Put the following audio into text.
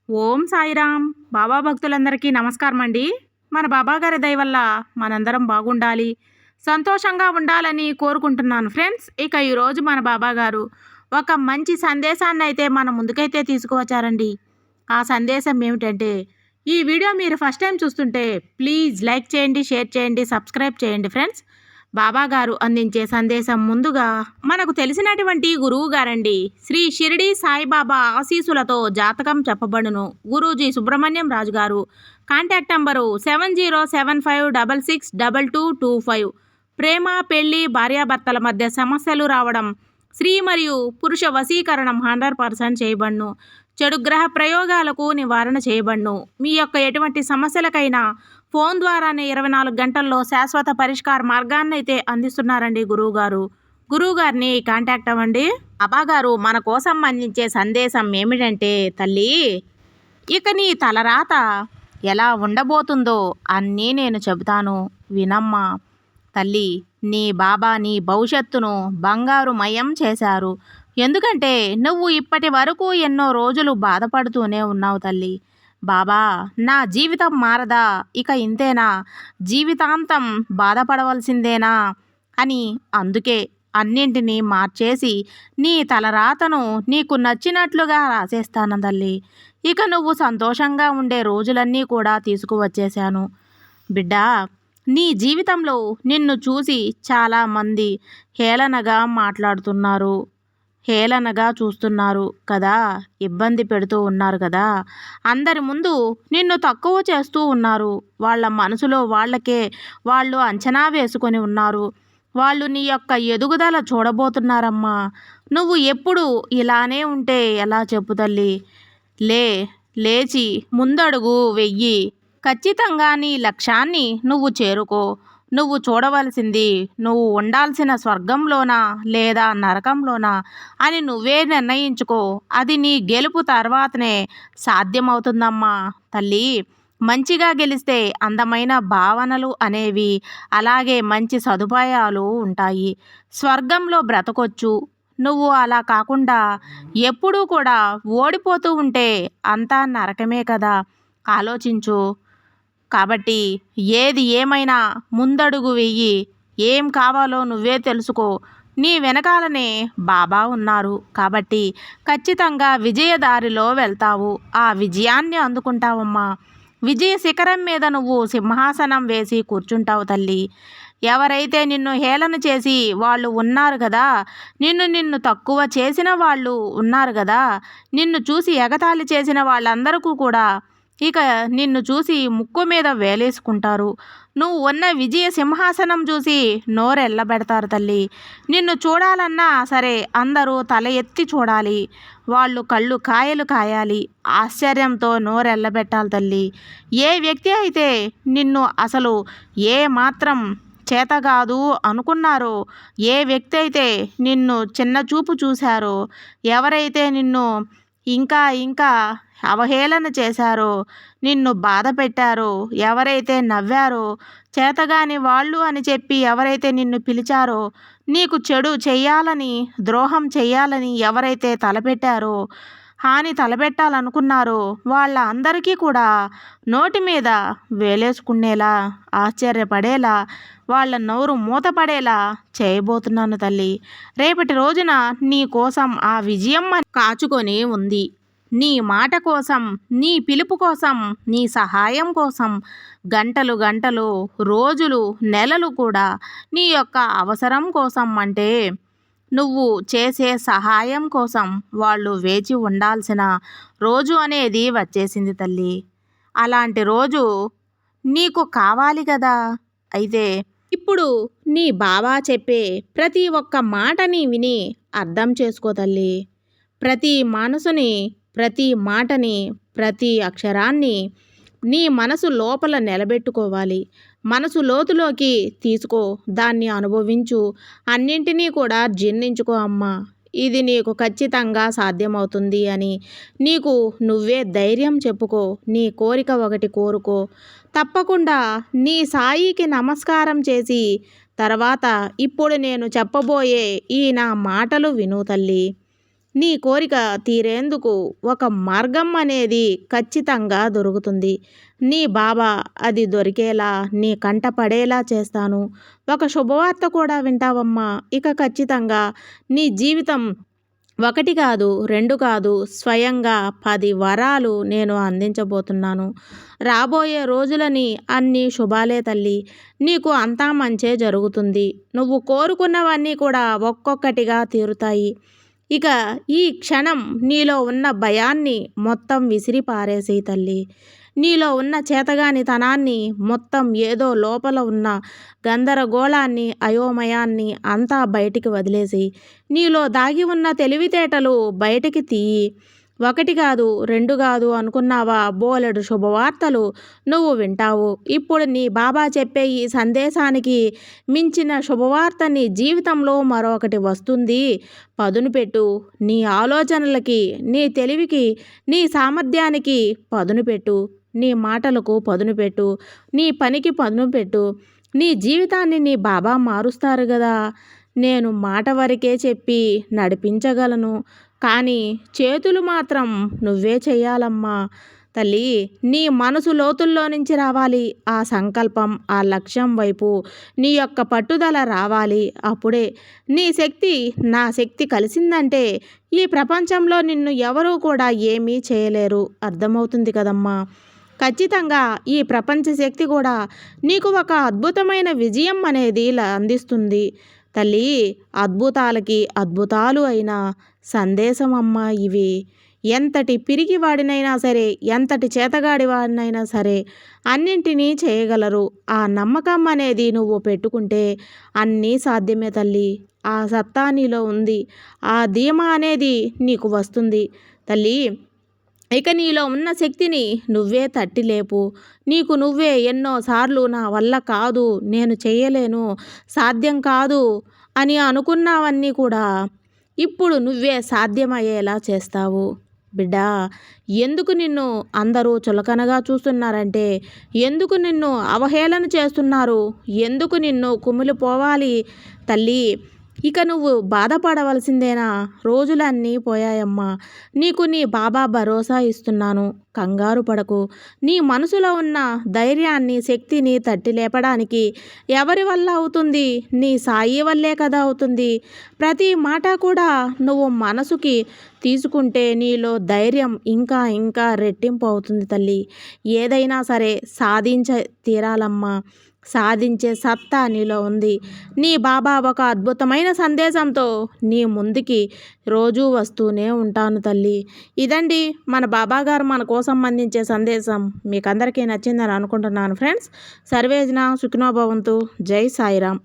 ఓం సాయిరామ్. బాబా భక్తులందరికీ నమస్కారం అండి. మన బాబా గారి దయ వల్ల మనందరం బాగుండాలి, సంతోషంగా ఉండాలని కోరుకుంటున్నాను ఫ్రెండ్స్. ఇక ఈరోజు మన బాబా గారు ఒక మంచి సందేశాన్ని అయితే మన ముందుకైతే తీసుకువచ్చారండి. ఆ సందేశం ఏమిటంటే, ఈ వీడియో మీరు ఫస్ట్ టైం చూస్తుంటే ప్లీజ్ లైక్ చేయండి, షేర్ చేయండి, సబ్స్క్రైబ్ చేయండి ఫ్రెండ్స్. బాబా గారు అందించే సందేశం ముందుగా మనకు తెలిసినటువంటి గురువు గారండి. శ్రీ షిరిడి సాయిబాబా ఆశీసులతో జాతకం చెప్పబడును. గురూజీ సుబ్రహ్మణ్యం రాజు గారు. Contact number 7075662225. ప్రేమ, పెళ్లి, భార్యాభర్తల మధ్య సమస్యలు రావడం, స్త్రీ మరియు పురుష వశీకరణం 100% చేయబడును. చెడు గ్రహ ప్రయోగాలకు నివారణ చేయబడును. మీ యొక్క ఎటువంటి సమస్యలకైనా ఫోన్ ద్వారానే 24 గంటల్లో శాశ్వత పరిష్కార మార్గాన్ని అయితే అందిస్తున్నారండి గురువుగారు. గురువుగారిని కాంటాక్ట్ అవ్వండి. బాబాగారు మన కోసం అందించే సందేశం ఏమిటంటే, తల్లి, ఇక నీ తలరాత ఎలా ఉండబోతుందో అన్నీ నేను చెబుతాను, వినమ్మా. తల్లి, నీ బాబా నీ భవిష్యత్తును బంగారుమయం చేశారు. ఎందుకంటే నువ్వు ఇప్పటి వరకు ఎన్నో రోజులు బాధపడుతూనే ఉన్నావు తల్లి. బాబా, నా జీవితం మారదా, ఇక ఇంతేనా, జీవితాంతం బాధపడవలసిందేనా అని అందుకే అన్నింటినీ మార్చేసి నీ తలరాతను నీకు నచ్చినట్లుగా రాసేస్తాను తల్లి. ఇక నువ్వు సంతోషంగా ఉండే రోజులన్నీ కూడా తీసుకువచ్చేశాను బిడ్డా. నీ జీవితంలో నిన్ను చూసి చాలామంది హేళనగా మాట్లాడుతున్నారు, హేళనగా చూస్తున్నారు కదా, ఇబ్బంది పెడుతూ ఉన్నారు కదా, అందరి ముందు నిన్ను తక్కువ చేస్తూ ఉన్నారు. వాళ్ళ మనసులో వాళ్ళకే వాళ్ళు అంచనా వేసుకొని ఉన్నారు. వాళ్ళు నీ యొక్క ఎదుగుదల చూడబోతున్నారమ్మా. నువ్వు ఎప్పుడు ఇలానే ఉంటే ఎలా చెప్పు తల్లి. లే, లేచి ముందడుగు వెయ్యి. ఖచ్చితంగా నీ లక్ష్యాన్ని నువ్వు చేరుకో. నువ్వు చూడవలసింది నువ్వు ఉండాల్సిన స్వర్గంలోనా లేదా నరకంలోనా అని నువ్వే నిర్ణయించుకో. అది నీ గెలుపు తర్వాతనే సాధ్యమవుతుందమ్మా తల్లి. మంచిగా గెలిస్తే అందమైన భావనలు అనేవి, అలాగే మంచి సదుపాయాలు ఉంటాయి. స్వర్గంలో బ్రతకొచ్చు. నువ్వు అలా కాకుండా ఎప్పుడూ కూడా ఓడిపోతూ ఉంటే అంతా నరకమే కదా. ఆలోచించు. కాబట్టి ఏది ఏమైనా ముందడుగు వెయ్యి. ఏం కావాలో నువ్వే తెలుసుకో. నీ వెనకాలనే బాబా ఉన్నారు కాబట్టి ఖచ్చితంగా విజయదారిలో వెళ్తావు. ఆ విజయాన్ని అందుకుంటావమ్మా. విజయ శిఖరం మీద నువ్వు సింహాసనం వేసి కూర్చుంటావు తల్లి. ఎవరైతే నిన్ను హేళన చేసి వాళ్ళు ఉన్నారు కదా, నిన్ను తక్కువ చేసిన వాళ్ళు ఉన్నారు కదా, నిన్ను చూసి ఎగతాళి చేసిన వాళ్ళందరికీ కూడా ఇక నిన్ను చూసి ముక్కు మీద వేలేసుకుంటారు. నువ్వు ఉన్న విజయ సింహాసనం చూసి నోరెళ్ళబెడతారు తల్లి. నిన్ను చూడాలన్నా సరే అందరూ తల ఎత్తి చూడాలి. వాళ్ళు కళ్ళు కాయలు కాయాలి. ఆశ్చర్యంతో నోరెళ్ళబెట్టాలి తల్లి. ఏ వ్యక్తి అయితే నిన్ను అసలు ఏ మాత్రం చేతగాదు అనుకున్నారో, ఏ వ్యక్తి అయితే నిన్ను చిన్న చూపు చూశారో, ఎవరైతే నిన్ను ఇంకా ఇంకా అవహేళన చేశారో, నిన్ను బాధ పెట్టారో, ఎవరైతే నవ్వారో, చేతగాని వాళ్ళు అని చెప్పి ఎవరైతే నిన్ను పిలిచారో, నీకు చెడు చెయ్యాలని, ద్రోహం చెయ్యాలని ఎవరైతే తలపెట్టారో, హాని తలపెట్టాలనుకున్నారో వాళ్ళ అందరికీ కూడా నోటి మీద వేలేసుకునేలా, ఆశ్చర్యపడేలా, వాళ్ళ నోరు మూతపడేలా చేయబోతున్నాను తల్లి. రేపటి రోజున నీ కోసం ఆ విజయం కాచుకొని ఉంది. నీ మాట కోసం, నీ పిలుపు కోసం, నీ సహాయం కోసం గంటలు గంటలు, రోజులు, నెలలు కూడా నీ యొక్క అవసరం కోసం, అంటే నువ్వు చేసే సహాయం కోసం వాళ్ళు వేచి ఉండాల్సిన రోజు అనేది వచ్చేసింది తల్లి. అలాంటి రోజు నీకు కావాలి కదా. అయితే ఇప్పుడు నీ బాబా చెప్పే ప్రతి ఒక్క మాటని విని అర్థం చేసుకో తల్లి. ప్రతి మనసుని, ప్రతి మాటని, ప్రతి అక్షరాన్ని నీ మనసు లోపల నిలబెట్టుకోవాలి. మనసు లోతులోకి తీసుకో, దాన్ని అనుభవించు, అన్నింటినీ కూడా జీర్ణించుకో అమ్మా. ఇది నీకు ఖచ్చితంగా సాధ్యమవుతుంది అని నీకు నువ్వే ధైర్యం చెప్పుకో. నీ కోరిక ఒకటి కోరుకో. తప్పకుండా నీ సాయికి నమస్కారం చేసి తర్వాత ఇప్పుడు నేను చెప్పబోయే ఈ నా మాటలు విను తల్లి. నీ కోరిక తీరేందుకు ఒక మార్గం అనేది ఖచ్చితంగా దొరుకుతుంది. నీ బాబా అది దొరికేలా నీ కంట పడేలా చేస్తాను. ఒక శుభవార్త కూడా వింటావమ్మా. ఇక ఖచ్చితంగా నీ జీవితం ఒకటి కాదు, రెండు కాదు, స్వయంగా 10 వరాలు నేను అందించబోతున్నాను. రాబోయే రోజులని అన్నీ శుభాలే తల్లి. నీకు అంతా మంచే జరుగుతుంది. నువ్వు కోరుకున్నవన్నీ కూడా ఒక్కొక్కటిగా తీరుతాయి. ఇక ఈ క్షణం నీలో ఉన్న భయాన్ని మొత్తం విసిరి పారేసేయి తల్లి. నీలో ఉన్న చేతగానితనాన్ని మొత్తం ఏదో లోపల ఉన్న గందరగోళాన్ని, అయోమయాన్ని అంతా బయటికి వదిలేసి నీలో దాగి ఉన్న తెలివితేటలు బయటికి తీయి. ఒకటి కాదు, రెండు కాదు అనుకున్నావా, బోలెడు శుభవార్తలు నువ్వు వింటావు. ఇప్పుడు నీ బాబా చెప్పే ఈ సందేశానికి మించిన శుభవార్త నీ జీవితంలో మరొకటి వస్తుంది. పదును పెట్టు. నీ ఆలోచనలకి, నీ తెలివికి, నీ సామర్థ్యానికి పదును పెట్టు. నీ మాటలకు పదును పెట్టు. నీ పనికి పదును పెట్టు. నీ జీవితాన్ని నీ బాబా మారుస్తారు కదా. నేను మాట వరకే చెప్పి నడిపించగలను, కానీ చేతులు మాత్రం నువ్వే చెయ్యాలమ్మా. తల్లి, నీ మనసు లోతుల్లో నుంచి రావాలి ఆ సంకల్పం, ఆ లక్ష్యం వైపు నీ యొక్క పట్టుదల రావాలి. అప్పుడే నీ శక్తి నా శక్తి కలిసిందంటే ఈ ప్రపంచంలో నిన్ను ఎవరూ కూడా ఏమీ చేయలేరు. అర్థమవుతుంది కదమ్మా. ఖచ్చితంగా ఈ ప్రపంచ శక్తి కూడా నీకు ఒక అద్భుతమైన విజయం అనేది అందిస్తుంది. తల్లి, అద్భుతాలకి అద్భుతాలు అయిన సందేశం అమ్మా ఇవి. ఎంతటి పిరికివాడినైనా సరే, ఎంతటి చేతగాడి వాడినైనా సరే అన్నింటినీ చేయగలరు. ఆ నమ్మకం అనేది నువ్వు పెట్టుకుంటే అన్నీ సాధ్యమే తల్లి. ఆ సత్తా నీలో ఉంది. ఆ ధీమా అనేది నీకు వస్తుంది తల్లి. ఇక నీలో ఉన్న శక్తిని నువ్వే తట్టి లేపు. నీకు నువ్వే ఎన్నోసార్లు నా వల్ల కాదు, నేను చేయలేను, సాధ్యం కాదు అని అనుకున్నావన్నీ కూడా ఇప్పుడు నువ్వే సాధ్యమయ్యేలా చేస్తావు. బిడ్డా, ఎందుకు నిన్ను అందరూ చులకనగా చూస్తున్నారంటే, ఎందుకు నిన్ను అవహేళన చేస్తున్నారు, ఎందుకు నిన్ను కుమిలిపోవాలి తల్లి. ఇక నువ్వు బాధపడవలసిందేనా? రోజులన్నీ పోయాయమ్మా. నీకు నీ బాబా భరోసా ఇస్తున్నాను. కంగారు పడకు. నీ మనసులో ఉన్న ధైర్యాన్ని, శక్తిని తట్టి లేపడానికి ఎవరి వల్ల అవుతుంది? నీ సాయి వల్లే కదా అవుతుంది. ప్రతి మాట కూడా నువ్వు మనసుకి తీసుకుంటే నీలో ధైర్యం ఇంకా ఇంకా రెట్టింపు అవుతుంది తల్లి. ఏదైనా సరే తీరాలమ్మా. సాధించే సత్తా నీలో ఉంది. నీ బాబా ఒక అద్భుతమైన సందేశంతో నీ ముందుకి రోజూ వస్తూనే ఉంటాను తల్లి. ఇదండి మన బాబా గారు మన కోసం అందించే సందేశం. మీకు అందరికీ నచ్చిందని అనుకుంటున్నాను ఫ్రెండ్స్. సర్వేజన సుఖినో భవంతు. జై సాయిరామ్.